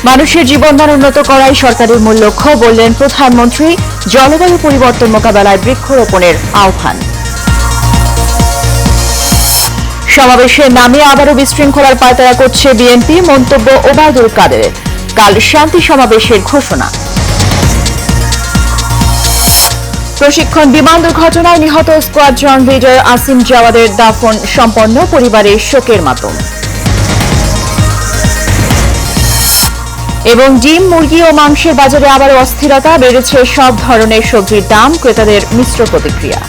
মানুষের জীবনমান উন্নত করাই সরকারের মূল লক্ষ্য বললেন প্রধানমন্ত্রী। জলবায়ু পরিবর্তন মোকাবেলায় বৃক্ষরোপণের আহ্বান। সমাবেশের নামে আবারও বিশৃঙ্খলার পায়তারা করছে বিএনপি, মন্তব্য ওবায়দুল কাদেরের। কাল শান্তি সমাবেশের ঘোষণা। প্রশিক্ষণ বিমান দুর্ঘটনায় নিহত স্কোয়াড্রন লিডার আসিম জাওয়াদের দাফন সম্পন্ন, পরিবারের শোকের মাতম। এবং ডিম, মুরগি ও মাংসের বাজারে আবারও অস্থিরতা, বেড়েছে সব ধরনের সবজির দাম, ক্রেতাদের মিশ্র প্রতিক্রিয়া।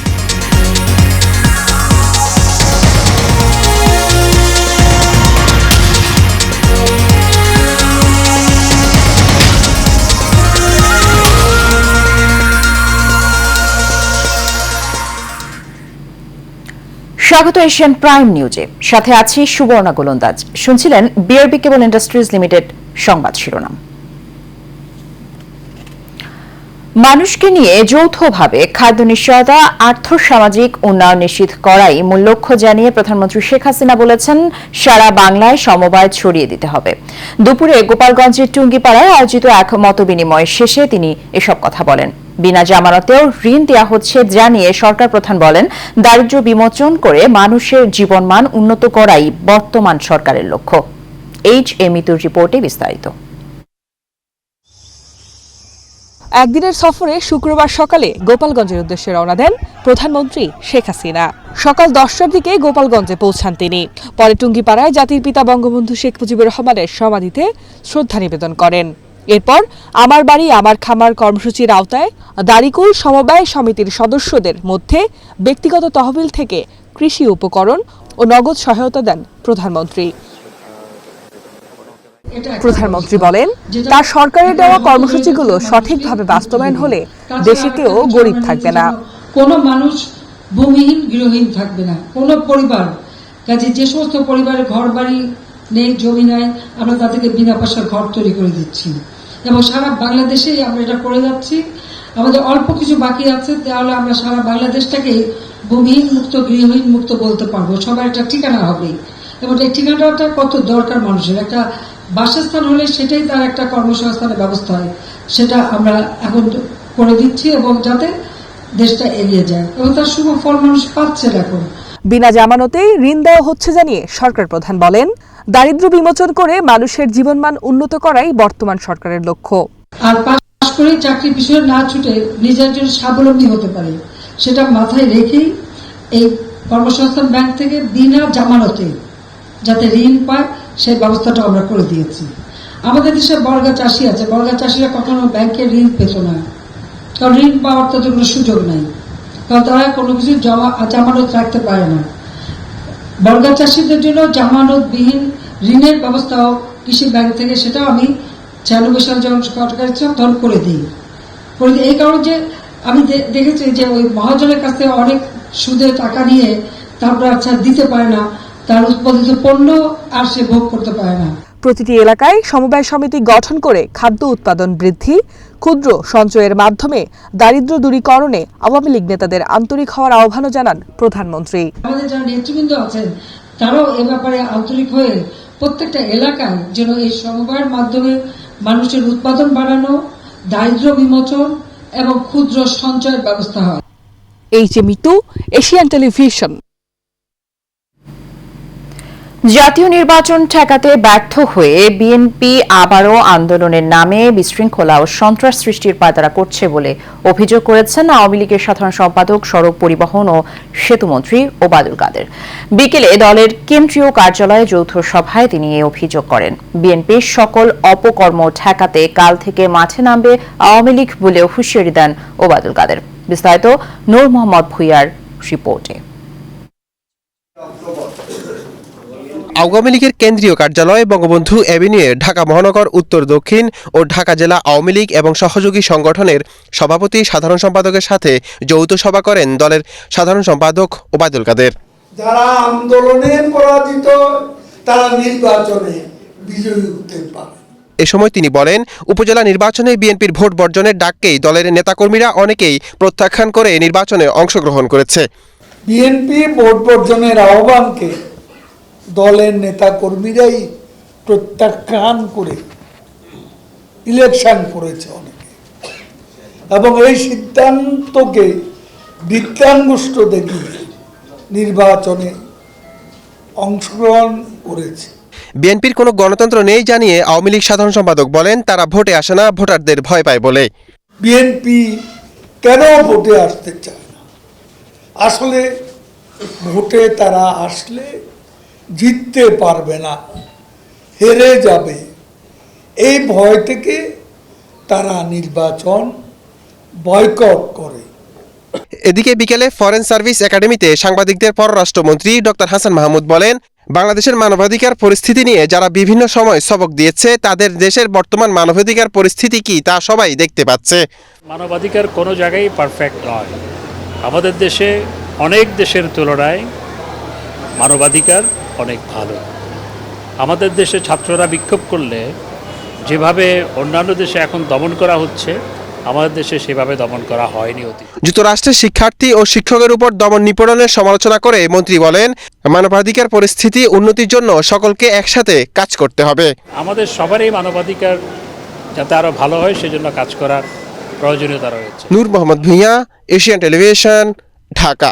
স্বাগত এশিয়ান প্রাইম নিউজে, সাথে আছি সুবর্ণা গোলন্দাজ। শুনছিলেন বিআরবি কেবল ইন্ডাস্ট্রিজ লিমিটেড সংবাদ শিরোনাম। মানুষকে নিয়ে যৌথভাবে খাদ্য নিশ্চয়তা, আর্থসামাজিক উন্নয়ন নিশ্চিত করাই মূল লক্ষ্য জানিয়ে প্রধানমন্ত্রী শেখ হাসিনা বলেছেন, সারা বাংলায় সমবায় ছড়িয়ে দিতে হবে। দুপুরে গোপালগঞ্জের টুঙ্গিপাড়ায় আয়োজিত এক মতবিনিময় শেষে তিনি এসব কথা বলেন। বিনা জামানতেও ঋণ দেওয়া হচ্ছে জানিয়ে সরকার প্রধান বলেন, দারিদ্র্য বিমোচন করে মানুষের জীবনমান উন্নত করাই বর্তমান সরকারের লক্ষ্য। এইচ.এ. মিতুর রিপোর্টে বিস্তারিত। একদিনের সফরে শুক্রবার সকালে গোপালগঞ্জের উদ্দেশ্যে রওনা দেন প্রধানমন্ত্রী শেখ হাসিনা। সকাল 10টার দিকে গোপালগঞ্জে পৌঁছান তিনি। পরে টুঙ্গিপাড়ায় জাতির পিতা বঙ্গবন্ধু শেখ মুজিবুর রহমানের সমাধিতে শ্রদ্ধা নিবেদন করেন। এরপর আমার বাড়ি আমার খামার কর্মসূচির আওতায় দারিকুল সমবায় সমিতির সদস্যদের মধ্যে ব্যক্তিগত তহবিল থেকে কৃষি উপকরণ ও নগদ সহায়তা দেন প্রধানমন্ত্রী। প্রধানমন্ত্রী বলেন, তার সরকারের দেওয়া কর্মসূচিগুলো সঠিকভাবে বাস্তবায়ন হলে দেশে কেউ গরিব থাকবে না, কোনো মানুষ ভূমিহীন গৃহহীন থাকবে না, কোনো পরিবার। কাজে যে সমস্ত পরিবারের ঘর বাড়ি নেই, জমি নাই, আমরা তাদেরকে বিনা পয়সার ঘর তৈরি করে দিচ্ছি এবং সারা বাংলাদেশেই আমরা এটা করে যাচ্ছি। আমাদের অল্প কিছু বাকি আছে, তাহলে আমরা সারা বাংলাদেশটাকে ভূমিহীন মুক্ত গৃহহীন মুক্ত বলতে পারবো। সবার একটা ঠিকানা হবে এবং এই ঠিকানাটা কত দরকার মানুষের। একটা বাসস্থান হলে সেটাই তার একটা কর্মসংস্থানের ব্যবস্থা হয়, সেটা আমরা এখন করে দিচ্ছি এবং যাতে দেশটা এগিয়ে যায় এবং তার শুভ ফল মানুষ পাচ্ছে। এখন বিনা জামানতে ঋণ দেওয়া হচ্ছে জানিয়ে সরকার প্রধান বলেন, দারিদ্র্য বিমোচন করে মানুষের জীবনমান উন্নত করাই বর্তমান সরকারের লক্ষ্য। আর পাশ করে চাকরি পিছনে না ছুটে নিজের জন্য স্বাবলম্বী হতে পারে, সেটা মাথায় রেখেই এই কর্মসংস্থান ব্যাংক থেকে বিনা জামানতে যাতে ঋণ পায় সেই ব্যবস্থাটা আমরা করে দিয়েছি। আমাদের দেশে বর্গা চাষি আছে, বর্গা চাষিরা কখনো ব্যাংকে ঋণ পেত না, কারণ ঋণ পাওয়ার তাদের কোনো সুযোগ নাই, কারণ তারা কোনো কিছু জামানত রাখতে পারে না। বর্গা চাষিদের জন্য জামানতবিহীন ঋণের ব্যবস্থাও কৃষি ব্যাংক থেকে, সেটাও আমি 96 সাল যখন সরকার তখন করে দিই। এই কারণে যে আমি দেখেছি যে ওই মহাজনের কাছ থেকে অনেক সুদে টাকা নিয়ে তারপর আচ্ছা দিতে পারে না, তার উৎপাদিত পণ্য আর সে ভোগ করতে পারে না। প্রতিটি এলাকায় সমবায় সমিতি গঠন করে খাদ্য উৎপাদন বৃদ্ধি, ক্ষুদ্র সঞ্চয়ের মাধ্যমে দারিদ্র্য দূরীকরণে আওয়ামী লীগ নেতাদের আন্তরিক হওয়ার আহ্বানও জানান প্রধানমন্ত্রী। আমাদের যারা নেতৃবৃন্দ আছেন তারাও এ ব্যাপারে আন্তরিক হয়ে প্রত্যেকটা এলাকায় যেন এই সমবায়ের মাধ্যমে মানুষের উৎপাদন বাড়ানো, দারিদ্র্য বিমোচন এবং ক্ষুদ্র সঞ্চয়ের ব্যবস্থা হয়। এইচ.এ. Mitu, Asian television. জাতীয় নির্বাচন ঠেকাতে ব্যর্থ হয়ে বিএনপি আবারও আন্দোলনের নামে বিশৃঙ্খলা ও সন্ত্রাস সৃষ্টির পায়তারা করছে বলে অভিযোগ করেছেন আওয়ামী লীগের সাধারণ সম্পাদক, সড়ক পরিবহন ও সেতুমন্ত্রী ওবায়দুল কাদের। বিকেলে দলের কেন্দ্রীয় কার্যালয়ে যৌথ সভায় তিনি এই অভিযোগ করেন। বিএনপির সকল অপকর্ম ঠেকাতে কাল থেকে মাঠে নামবে আওয়ামী লীগ বলেও হুঁশিয়ারি দেন ওবায়দুল কাদের। বিস্তারিত নূর মোহাম্মদ ভুইয়ার রিপোর্টে। আওয়ামী লীগের কেন্দ্রীয় কার্যালয় বঙ্গবন্ধু এভিনিউয়ে ঢাকা মহানগর, উত্তর দক্ষিণ ও ঢাকা জেলা আওয়ামী লীগ এবং সহযোগী সংগঠনের সভাপতি, সাধারণ সম্পাদকের সাথে যৌথ সভা করেন দলের সাধারণ সম্পাদক ওবায়দুল কাদের। যারা আন্দোলনে পরাজিত তারা নির্বাচনে বিজয়ী হতে পারে। এ সময় তিনি বলেন, উপজেলা নির্বাচনে বিএনপির ভোট বর্জনের ডাককেই দলের নেতাকর্মীরা অনেকেই প্রত্যাখ্যান করে নির্বাচনে অংশগ্রহণ করেছে। বিএনপি ভোট বর্জনের আহ্বানকে দলের নেতা কর্মীরাই প্রত্যাখ্যান করে ইলেকশন করেছে অনেকে, এবং এই সিদ্ধান্তকে বিজ্ঞানগুষ্ট দেখিয়ে নির্বাচনে অংশগ্রহণ করেছে। বিএনপির কোনো গণতন্ত্র নেই জানিয়ে আওয়ামী লীগ সাধারণ সম্পাদক বলেন, তারা ভোটে আসে না, ভোটারদের ভয় পায় বলে। বিএনপি কেন ভোটে আসতে চায় না? আসলে ভোটে তারা আসলে জিততে পারবে না, হেরে যাবে, এই ভয় থেকে তারা নির্বাচন বয়কট করে। এদিকে বিকেলে ফরেন সার্ভিস একাডেমিতে সাংবাদিকদের পররাষ্ট্রমন্ত্রী ডক্টর হাসান মাহমুদ বলেন, বাংলাদেশের মানবাধিকার পরিস্থিতি নিয়ে যারা বিভিন্ন সময় সবক দিয়েছে, তাদের দেশের বর্তমান মানবাধিকার পরিস্থিতি কি তা সবাই দেখতে পাচ্ছে। মানবাধিকার কোনো জায়গায় পারফেক্ট নয়। আমাদের দেশে অনেক দেশের তুলনায় মানবাধিকার অনেক ভালো। আমাদের দেশে ছাত্ররা বিক্ষোভ করলে যেভাবে অন্যান্য দেশে এখন দমন করা হচ্ছে, আমাদের দেশে সেভাবে দমন করা হয়নি অতীতে। যুক্তরাষ্ট্রের শিক্ষার্থী ও শিক্ষকের উপর দমন নিপীড়নের সমালোচনা করে মন্ত্রী বলেন, মানবাধিকার পরিস্থিতি উন্নতির জন্য সকলকে একসাথে কাজ করতে হবে। আমাদের সবারই মানবাধিকার যাতে আরও ভালো হয় সেজন্য কাজ করার প্রয়োজনীয়তা রয়েছে। নূর মোহাম্মদ ভূঁইয়া, এশিয়ান টেলিভিশন, ঢাকা।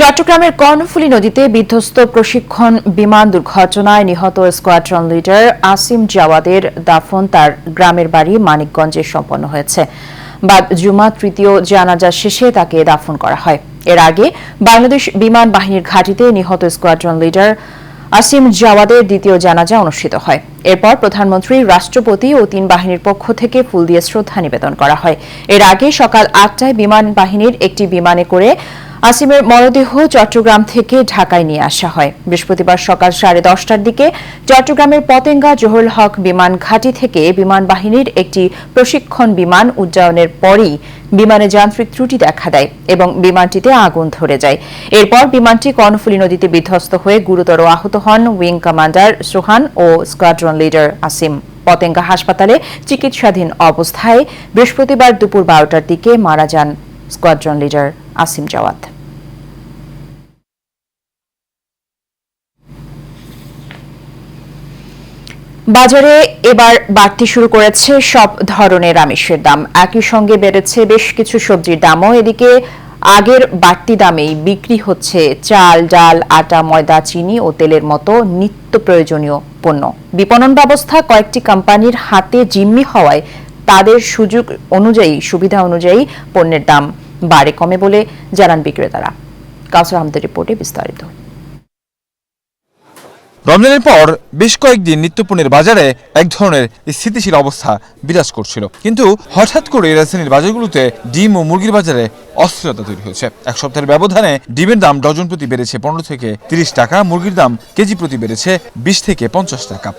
চট্টগ্রামের কর্ণফুলী নদীতে বিধ্বস্ত প্রশিক্ষণ বিমান দুর্ঘটনায় নিহত স্কোয়াড্রন লিডার আসিম জাওয়াদের দাফন তার গ্রামের বাড়ি মানিকগঞ্জে সম্পন্ন হয়েছে। বাদ জুমা তৃতীয় জানাজা শেষে তাকে দাফন করা হয়। এর আগে বাংলাদেশ বিমান বাহিনীর ঘাঁটিতে নিহত স্কোয়াড্রন লিডার আসিম জাওয়াদের দ্বিতীয় জানাজা অনুষ্ঠিত হয়। এরপর প্রধানমন্ত্রী, রাষ্ট্রপতি ও ৩ বাহিনীর পক্ষ থেকে ফুল দিয়ে শ্রদ্ধা নিবেদন করা হয়। এর আগে সকাল ৮টায় বিমান বাহিনীর একটি বিমানে করে আসিমের মরদেহ চট্টগ্রাম থেকে ঢাকায় নিয়ে আসা হয়। বৃহস্পতিবার সকাল 10:30টার দিকে চট্টগ্রামের পতেঙ্গা জহুরুল হক বিমান ঘাঁটি থেকে বিমান বাহিনীর একটি প্রশিক্ষণ বিমান উড্ডয়নের পরই বিমানে যান্ত্রিক ত্রুটি দেখা দেয় এবং বিমানটিতে আগুন ধরে যায়। এরপর বিমানটি কর্ণফুলী নদীতে বিধ্বস্ত হয়ে গুরুতর আহত হন উইং কমান্ডার সোহান ও স্কোয়াড্রন লিডার আসিম। পতেঙ্গা হাসপাতালে চিকিৎসাধীন অবস্থায় বৃহস্পতিবার দুপুর 12টার দিকে মারা যান স্কোয়াড্রন লিডার আসিম জাওয়াদ। বাজারে এবার বাড়তে শুরু করেছে সব ধরনের আমিষের দাম। একই সঙ্গে বেড়েছে বেশ কিছু সবজির দামও। এদিকে আগের বাড়তি দামেই বিক্রি হচ্ছে চাল, ডাল, আটা, ময়দা, চিনি ও তেলের মতো নিত্য প্রয়োজনীয় পণ্য। বিপণন ব্যবস্থা কয়েকটি কোম্পানির হাতে জিম্মি হওয়ায় তাদের সুবিধা অনুযায়ী পণ্যের দাম বাড়ে কমে বলে জানান বিক্রেতারা। কাউসার আহমেদের রিপোর্টে বিস্তারিত। রমজানের পর বেশ কয়েকদিন নিত্যপণ্যের বাজারে এক ধরনের স্থিতিশীল অবস্থা বিরাজ করছিল, কিন্তু হঠাৎ করে রাজধানীর বাজারগুলোতে ডিম ও মুরগির বাজারে অস্থিরতা তৈরি হয়েছে। এক সপ্তাহের ব্যবধানে ডিমের দাম ডজন প্রতি বেড়েছে 15 থেকে 30 টাকা, মুরগির দাম কেজি প্রতি বেড়েছে 20 থেকে 50 টাকা।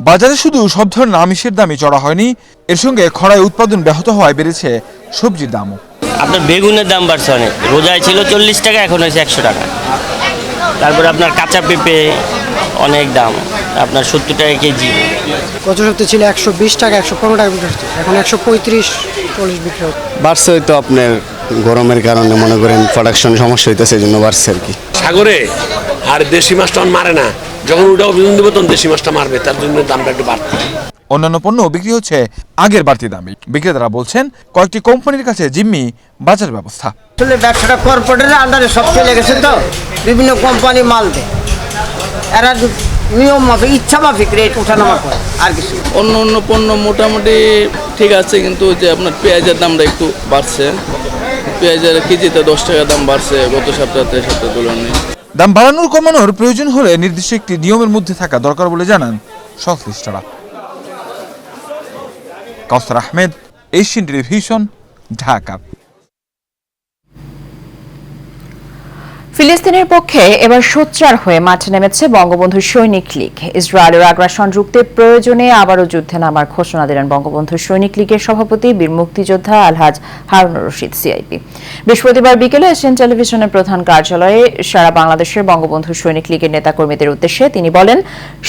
বাজারে শুধু সব ধরনের আমিষের দামই চড়া হয়নি, এর সঙ্গে খরায় উৎপাদন ব্যাহত হওয়ায় বেড়েছে সবজির দামও। আপনার বেগুনের দাম বাড়ছে অনেক, রোজায় ছিল 40 টাকা, এখন হয়েছে 100 টাকা। তারপরে আপনার কাঁচা পেঁপে অনেক দাম, আপনার 70 টাকা কেজি। গত সপ্তাহে ছিল 120 টাকা, 115 টাকা বিক্রি হচ্ছে, এখন 135-40 বিক্রি হচ্ছে। বাড়ছে হয়তো আপনার গরমের কারণে, মনে করেন প্রোডাকশন সমস্যা হইতেছে, এই জন্য বাড়ছে আর কি। সাগরে আর দেশি মাছটা মারে না, যখন ওটাও বিজন দেবো তখন দেশি মাছটা মারবে, তার জন্য দামটা একটু বাড়বে। অন্যান্য পণ্য বিক্রি হচ্ছে আগের বাড়তি দামে। বিক্রেতারা বলছেন কয়েকটি কোম্পানির কাছে জিম্মি বাজার ব্যবস্থা। আসলে ব্যবসাটা কর্পোরেটের আন্ডারে সব চলে গেছে, তো বিভিন্ন কোম্পানি মাল দেয়, এরা নিয়ম মাফিক ইচ্ছা মাফিক রেট ওঠানামা করে, আর কিছু। অন্য পণ্য মোটামুটি ঠিক আছে, কিন্তু যে আপনার পেঁয়াজের দামটা একটু বাড়ছে। পেঁয়াজের কেজিতে 10 টাকা দাম বাড়ছে গত সপ্তাহে তুলনায়। দাম বাড়ানোর কমানোর প্রয়োজন হলে নির্দিষ্ট একটি নিয়মের মধ্যে থাকা দরকার বলে জানান সংশ্লিষ্টরা। কাউসার আহমেদ, এশিয়ান টেলিভিশন, ঢাকা। ফিলিস্তিনের পক্ষে এবার সোচ্চার হয়ে মাঠে নেমেছে বঙ্গবন্ধু সৈনিক লীগ। ইসরায়েলের আগ্রাসন রুখতে প্রয়োজনে আবারও যুদ্ধে নামার ঘোষণা দিলেন বঙ্গবন্ধু সৈনিক লীগের সভাপতি বীর মুক্তিযোদ্ধা আলহাজ হারুনুর রশিদ সিআইপি। বৃহস্পতিবার বিকেলে এশিয়ান টেলিভিশনের প্রধান কার্যালয়ে সারা বাংলাদেশের বঙ্গবন্ধু সৈনিক লীগের নেতাকর্মীদের উদ্দেশ্যে তিনি বলেন,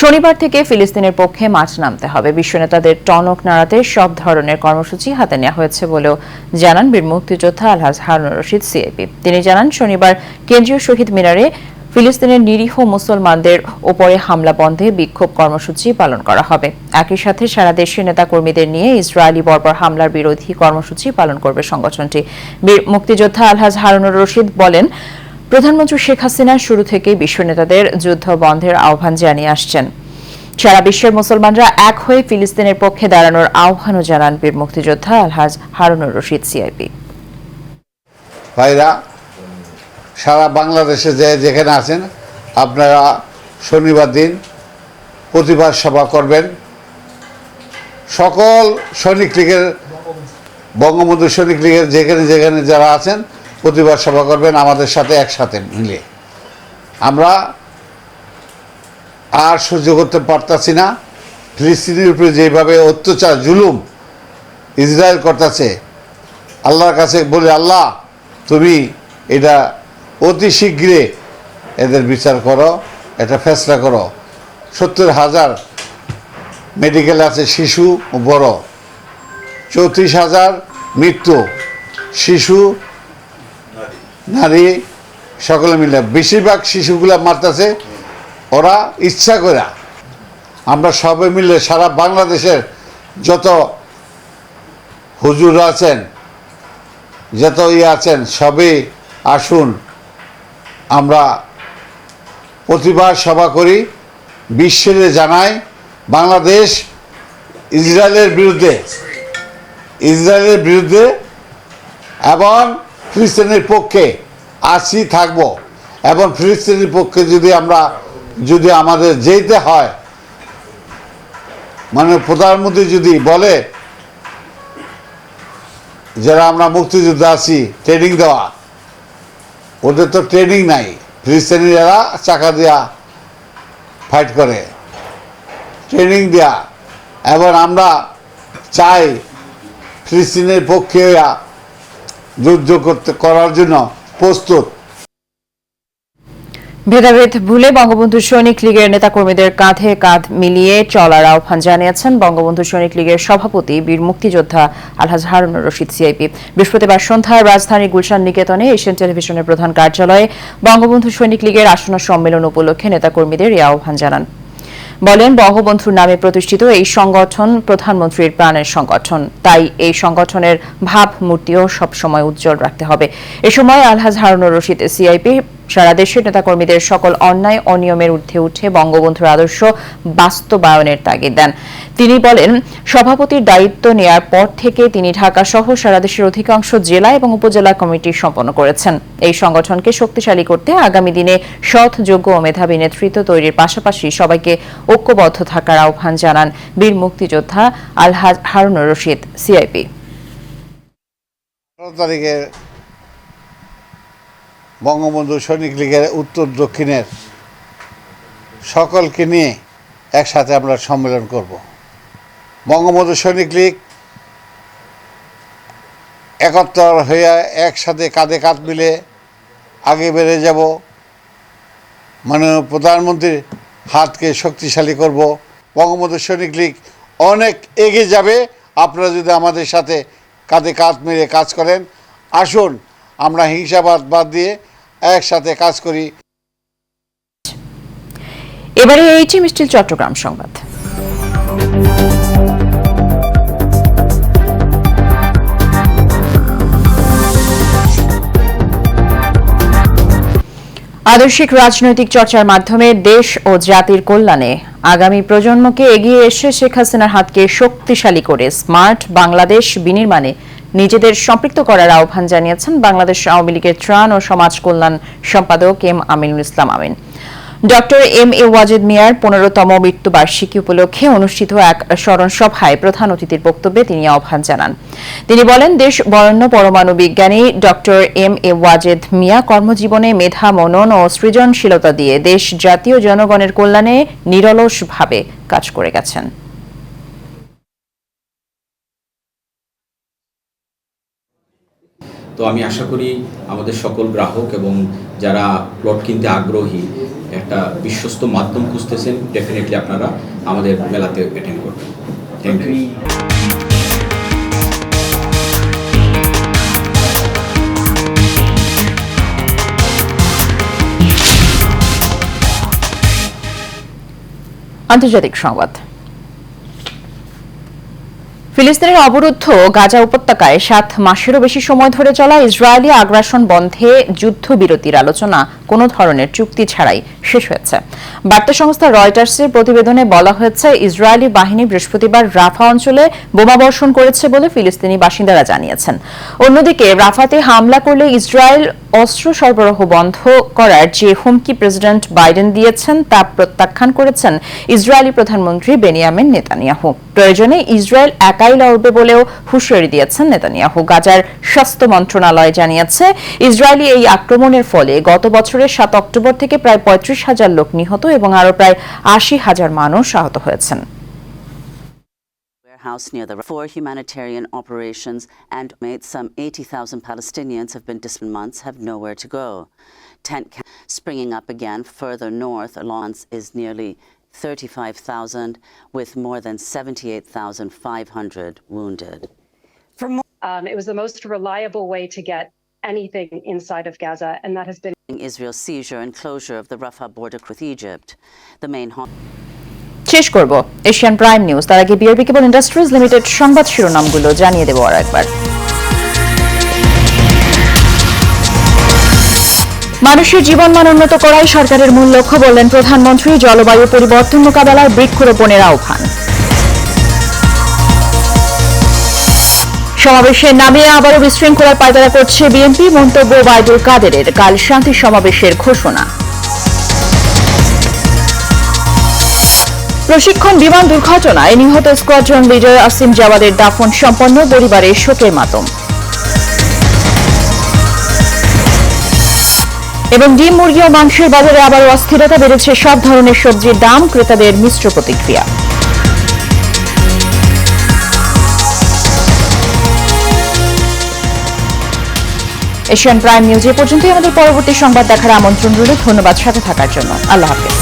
শনিবার থেকে ফিলিস্তিনের পক্ষে মাঠ নামতে হবে। বিশ্ব নেতাদের টনক নাড়াতে সব ধরনের কর্মসূচি হাতে নেওয়া হয়েছে বলেও জানান বীর মুক্তিযোদ্ধা আলহাজ হারুনুর রশিদ সিআইপি। তিনি জানান, শনিবার কেন্দ্রীয় শহীদ মিনারে ফিলিস্তিনের নিরীহ মুসলমানদের ওপরে হামলা বন্ধে বিক্ষোভ কর্মসূচি পালন করা হবে। একই সাথে সারা দেশের নেতাকর্মীদের নিয়ে ইসরায়েলি বর্বর হামলার বিরোধী কর্মসূচি পালন করবে সংগঠনটি। বীর মুক্তিযোদ্ধা আলহাজ হারুনুর রশিদ বলেন, প্রধানমন্ত্রী শেখ হাসিনা শুরু থেকেই বিশ্ব নেতাদের যুদ্ধ বন্ধের আহ্বান জানিয়ে আসছেন। সারা বিশ্বের মুসলমানরা এক হয়ে ফিলিস্তিনের পক্ষে দাঁড়ানোর আহ্বানও জানান বীর মুক্তিযোদ্ধা আলহাজ হারুনুর রশিদ সিআইপি। ভাইরা, সারা বাংলাদেশে যেখানে আছেন আপনারা শনিবার দিন প্রতিবাদ সভা করবেন। সকল সৈনিক লীগের, বঙ্গবন্ধু সৈনিক লীগের যেখানে যেখানে যারা আছেন প্রতিবাদ সভা করবেন আমাদের সাথে একসাথে মিলে। আমরা আর সহ্য করতে পারতাছি না। ফিলিস্তিনের উপরে যেভাবে অত্যাচার জুলুম ইসরায়েল করতেছে, আল্লাহর কাছে বলে, আল্লাহ তুমি এটা অতি শীঘ্রে এদের বিচার করো, এটা ফেসলা করো। 70,000 মেডিকেল আছে, শিশু ও বড়। 34,000 মৃত্যু, শিশু নারী সকলে মিলে। বেশিরভাগ শিশুগুলা মারতেছে ওরা ইচ্ছা করে। আমরা সবাই মিলে সারা বাংলাদেশের যত হুজুর আছেন, যত আছেন, সবই আসুন আমরা প্রতিবাদ সভা করি, বিশ্বের জানাই বাংলাদেশ ইসরায়েলের বিরুদ্ধে এবং ফিলিস্তিনের পক্ষে আছি থাকব। এবং ফিলিস্তিনের পক্ষে যদি আমাদের যেতে হয়, মানে প্রধানমন্ত্রী যদি বলে যারা আমরা মুক্তিযুদ্ধ আছি ট্রেনিং দেওয়া, ওদের তো ট্রেনিং নাই। ফিলিস্তিনিরা চাকা দেওয়া ফাইট করে, ট্রেনিং দেয়া। এবং আমরা চাই ফিলিস্তিনের পক্ষে যুদ্ধ করার জন্য প্রস্তুত। ভেদাভেদ ভুলে বঙ্গবন্ধু সৈনিক লীগের নেতাকর্মীদের কাঁধে কাঁধ মিলিয়ে চলার আহ্বান জানিয়েছেন বঙ্গবন্ধু সৈনিক লীগের সভাপতি বীর মুক্তিযোদ্ধা আলহাজ হারুনুর রশিদ সিআইপি। বৃহস্পতিবার সন্ধ্যায় রাজধানীর গুলশান নিকেতনে এশিয়ান টেলিভিশনের প্রধান কার্যালয়ে বঙ্গবন্ধু সৈনিক লীগের আসন্ন সম্মেলন উপলক্ষে নেতাকর্মীদের এই আহ্বান জানান। বলেন, বঙ্গবন্ধুর নামে প্রতিষ্ঠিত এই সংগঠন প্রধানমন্ত্রীর প্রাণের সংগঠন, তাই এই সংগঠনের ভাবমূর্তিও সবসময় উজ্জ্বল রাখতে হবে। এ সময় আলহাজ হারুনুর রশিদ সিআইপি সারা দেশের নেতাকর্মীদের সকল অন্যায় অনিয়মের ঊর্ধ্বে উঠে বঙ্গবন্ধুর আদর্শ বাস্তবায়নের তাগিদ দেন। তিনি বলেন, সভাপতির দায়িত্ব নেয়ার পর থেকে তিনি ঢাকা সহ সারা দেশের অধিকাংশ জেলা এবং উপজেলা কমিটি সম্পন্ন করেছেন। এই সংগঠনকে শক্তিশালী করতে আগামী দিনে সৎ, যোগ্য ও মেধাবী নেতৃত্ব তৈরির পাশাপাশি সবাইকে ঐক্যবদ্ধ থাকার আহ্বান জানান বীর মুক্তিযোদ্ধা আলহাজ হারুনুর রশিদ সিআইপি। 18 তারিখে বঙ্গবন্ধু সৈনিক লীগের উত্তর দক্ষিণের সকলকে নিয়ে একসাথে আমরা সম্মেলন করব। বঙ্গবন্ধু সৈনিক লীগ একত্র হয়ে একসাথে কাঁধে কাঁধ মিলে আগে বেড়ে যাব। মাননীয় প্রধানমন্ত্রীর হাতকে শক্তিশালী করব। বঙ্গবন্ধু সৈনিক লীগ অনেক এগিয়ে যাবে আপনারা যদি আমাদের সাথে কাঁধে কাঁধ মিলে কাজ করেন। আসুন আমরা হিংসাবাদ বাদ দিয়ে একসাথে কাজ করি। এবারে এইচএম স্টিল চট্টগ্রাম সংবাদ। আদর্শিক রাজনৈতিক চর্চার মাধ্যমে দেশ ও জাতির কল্যাণে আগামী প্রজন্মকে এগিয়ে এসে শেখ হাসিনার হাতকে শক্তিশালী করে স্মার্ট বাংলাদেশ বিনির্মাণে নিজেদের সম্পৃক্ত করার আহ্বান জানিয়েছেন বাংলাদেশ আওয়ামী লীগের ত্রাণ ও সমাজ কল্যাণ সম্পাদক M Aminul Islam Amin. Doctor M A Wazed মিয়ার 15তম মৃত্যুবার্ষিকী উপলক্ষে অনুষ্ঠিত এক স্মরণ সভায় প্রধান অতিথির বক্তব্যে তিনি আহ্বান জানান। তিনি বলেন, দেশ বরেণ্য পরমাণু বিজ্ঞানী doctor M A Wazed Miah কর্মজীবনে মেধা, মনন ও সৃজনশীলতা দিয়ে দেশ, জাতীয় জনগণের কল্যাণে নিরলসভাবে কাজ করে গেছেন। তো আমি আশা করি আমাদের সকল গ্রাহক এবং যারা প্লট কিনতে আগ্রহী একটা বিশ্বস্ত মাধ্যম খুঁজতেছেন, ডেফিনেটলি আপনারা আমাদের মেলাতে অ্যাটেন্ড করবেন। Thank you. আন্তর্জাতিক সংবাদ। ফিলিস্তিনের অবরুদ্ধ গাজা উপত্যকায় 7 মাসেরও বেশি সময় ধরে চলা ইসরায়েলি আগ্রাসন বন্ধে যুদ্ধবিরতির আলোচনা কোনো ধরনের চুক্তি ছাড়াই শেষ হয়েছে। বার্তা সংস্থা রয়টার্সের প্রতিবেদনে বলা হয়েছে, ইসরায়েলি বাহিনী বৃহস্পতিবার রাফা অঞ্চলে বোমাবর্ষণ করেছে বলে ফিলিস্তিনি বাসিন্দারা জানিয়েছেন। অন্যদিকে রাফাতে হামলা করলে ইসরায়েল অস্ত্র সরবরাহ বন্ধ করার যে হুমকি প্রেসিডেন্ট বাইডেন দিয়েছেন তা প্রত্যাখ্যান করেছেন ইসরায়েলি প্রধানমন্ত্রী বেনিয়ামিন নেতানিয়াহু। প্রয়োজনে ইসরায়েল একাই লড়বে বলেও হুঁশিয়ারি দিয়েছেন নেতানিয়াহু। গাজার স্বাস্থ্য মন্ত্রণালয় জানিয়েছে, ইসরায়েলি এই আক্রমণের ফলে গত বছরের 7 অক্টোবর থেকে প্রায় 35,000 লোক নিহত এবং আরও প্রায় 80,000 মানুষ আহত হয়েছেন। House near the for humanitarian operations and some 80,000 Palestinians have been displaced months have nowhere to go. Tent springing up again further north along is nearly 35,000 with more than 78,500 wounded. It was the most reliable way to get anything inside of Gaza, and that has been Israel's seizure and closure of the Rafah border with Egypt. The main শেষ করব Asian prime news. তার আগে BRB কেবল industries limited সংবাদ শিরোনামগুলো জানিয়ে দেব আর একবার। মানুষের জীবনমান উন্নত করাই সরকারের মূল লক্ষ্য বললেন প্রধানমন্ত্রী। জলবায়ু পরিবর্তন মোকাবেলায় বৃক্ষরোপণের আহ্বান। সমাবেশের নামে আবারও বিশৃঙ্খলার পায়তারা করছে বিএনপি, মন্তব্য ওবায়দুল কাদেরের। কাল শান্তি সমাবেশের ঘোষণা। প্রশিক্ষণ বিমান দুর্ঘটনায় নিহত স্কোয়াড্রন লিডার আসিম জাওয়াদের দাফন সম্পন্ন, পরিবারের শোকের মাতম। এবং ডিম, মুরগি ও মাংসের বাজারে আবারও অস্থিরতা, বেড়েছে সব ধরনের সবজির দাম, ক্রেতাদের মিশ্র প্রতিক্রিয়া। এশিয়ান প্রাইম নিউজ এ পর্যন্তই। আমাদের পরবর্তী সংবাদ দেখার আমন্ত্রণ রইল। ধন্যবাদ সাথে থাকার জন্য। আল্লাহ হাফেজ।